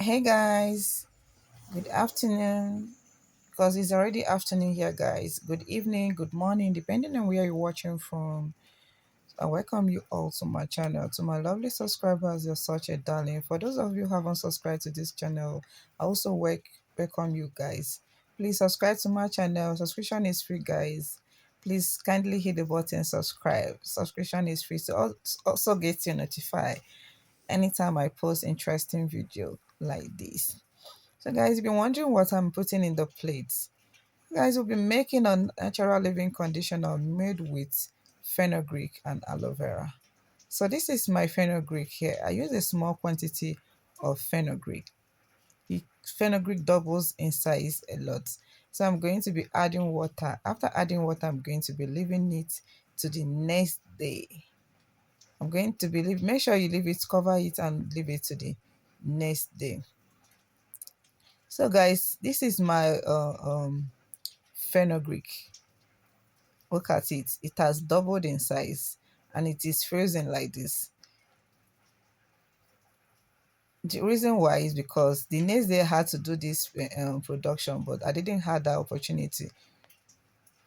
Hey guys, good afternoon. Because it's already afternoon here, guys. Good evening, good morning, depending on where you're watching from. I welcome you all to my channel. To my lovely subscribers, you're such a darling. For those of you who haven't subscribed to this channel, I also welcome you guys. Please subscribe to my channel. Subscription is free, guys. Please kindly hit the button subscribe. Subscription is free, so also get you notified anytime I post interesting video like this. So guys, you've been wondering what I'm putting in the plates. Guys, we'll be making a natural living conditioner made with fenugreek and aloe vera. So this is my fenugreek here. I use a small quantity of fenugreek. Fenugreek doubles in size a lot. So I'm going to be adding water. After adding water, I'm going to be leaving it to the next day. I'm going to be make sure you leave it, cover it and leave it to the next day. So guys, this is my fenugreek. Look at it. It has doubled in size and it is frozen like this. The reason why is because the next day I had to do this production, but I didn't have that opportunity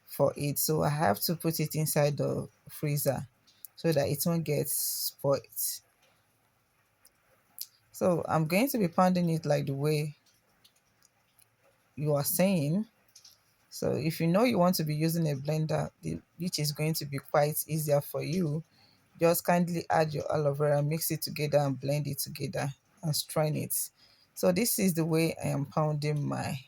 for it. So I have to put it inside the freezer so that it won't get spoiled. So I'm going to be pounding it like the way you are saying. So if you know you want to be using a blender, which is going to be quite easier for you, just kindly add your aloe vera, mix it together and blend it together and strain it. So this is the way I am pounding my.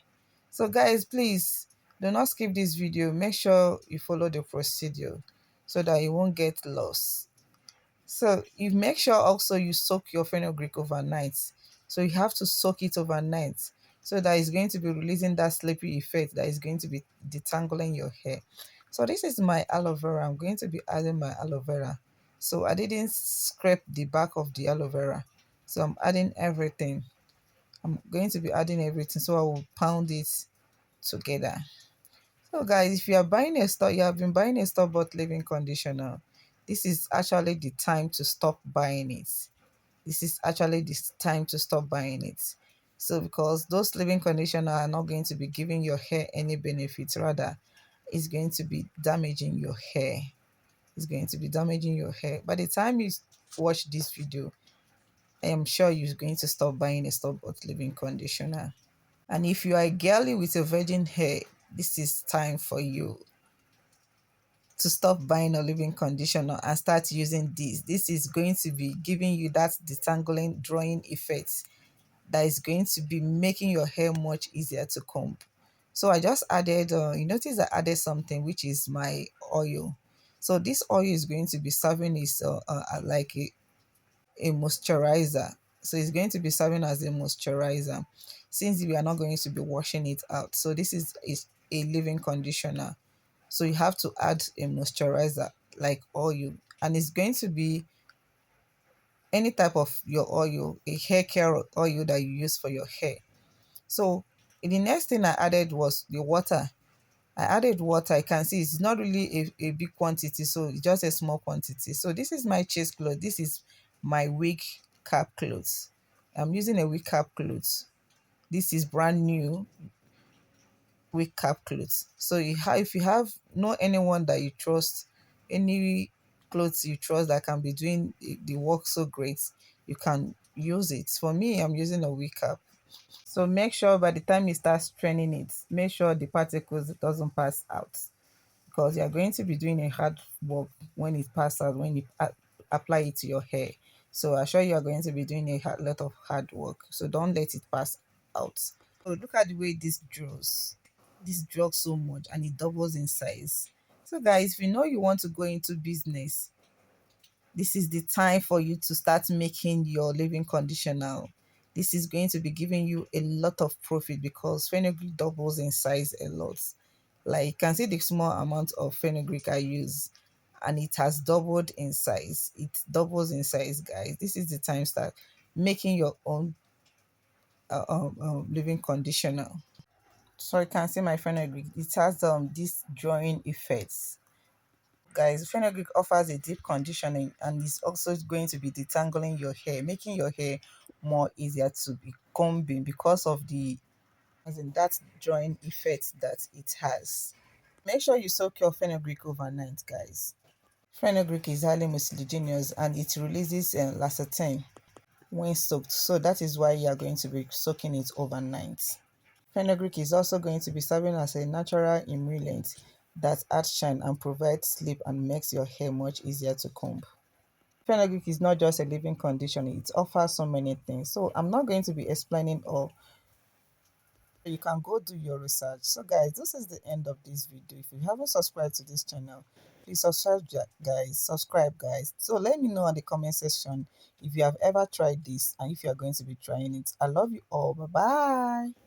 So guys, please do not skip this video. Make sure you follow the procedure so that you won't get lost. So you make sure also you soak your fenugreek overnight. So you have to soak it overnight so that it's going to be releasing that sleepy effect that is going to be detangling your hair. So this is my aloe vera. I'm going to be adding my aloe vera. So I didn't scrape the back of the aloe vera. So I'm adding everything. I'm going to be adding everything. So I will pound it together. So guys, if you are buying a store, you have been buying a store-bought leave-in conditioner, this is actually the time to stop buying it. This is actually the time to stop buying it. So because those leave-in conditioner are not going to be giving your hair any benefits, rather it's going to be damaging your hair. It's going to be damaging your hair. By the time you watch this video, I am sure you're going to stop buying a store-bought leave-in conditioner. And if you are a girly with a virgin hair, this is time for you to stop buying a leave-in conditioner and start using this. This is going to be giving you that detangling drawing effect that is going to be making your hair much easier to comb. So I just added, you notice I added something, which is my oil. So this oil is going to be serving as like a moisturizer. So it's going to be serving as a moisturizer since we are not going to be washing it out. So this is a leave-in conditioner. So you have to add a moisturizer like oil, and it's going to be any type of your oil, a hair care oil that you use for your hair. So the next thing I added was the water. I added water. I can see it's not really a big quantity, so it's just a small quantity. So this is my chase cloth. This is my wig cap clothes. I'm using a wig cap clothes. This is brand new wig cap clothes. So if you have know anyone that you trust, any clothes you trust that can be doing the work so great, you can use it. For me, I'm using a wig cap. So make sure by the time you start straining it, make sure the particles doesn't pass out, because you're going to be doing a hard work when it passes out, when you apply it to your hair. So I assure you are going to be doing a lot of hard work. So don't let it pass out. So look at the way this draws. This draws so much and it doubles in size. So guys, if you know you want to go into business, this is the time for you to start making your living conditioner. This is going to be giving you a lot of profit because fenugreek doubles in size a lot. Like you can see the small amount of fenugreek I use and it has doubled in size. It doubles in size, guys. This is the time to start making your own living conditioner. So you can see my fenugreek. It has this drawing effects. Guys, fenugreek offers a deep conditioning and is also going to be detangling your hair, making your hair more easier to be combing because of the, as in that drawing effect that it has. Make sure you soak your fenugreek overnight, guys. Fenugreek is highly mucilaginous and it releases lecithin when soaked, so that is why you are going to be soaking it overnight. Fenugreek is also going to be serving as a natural emollient that adds shine and provides sleep and makes your hair much easier to comb. Fenugreek is not just a living condition, it offers so many things. So I'm not going to be explaining all. You can go do your research. So guys, this is the end of this video. If you haven't subscribed to this channel, please subscribe, guys. Subscribe, guys. So let me know in the comment section if you have ever tried this and if you are going to be trying it. I love you all. Bye bye.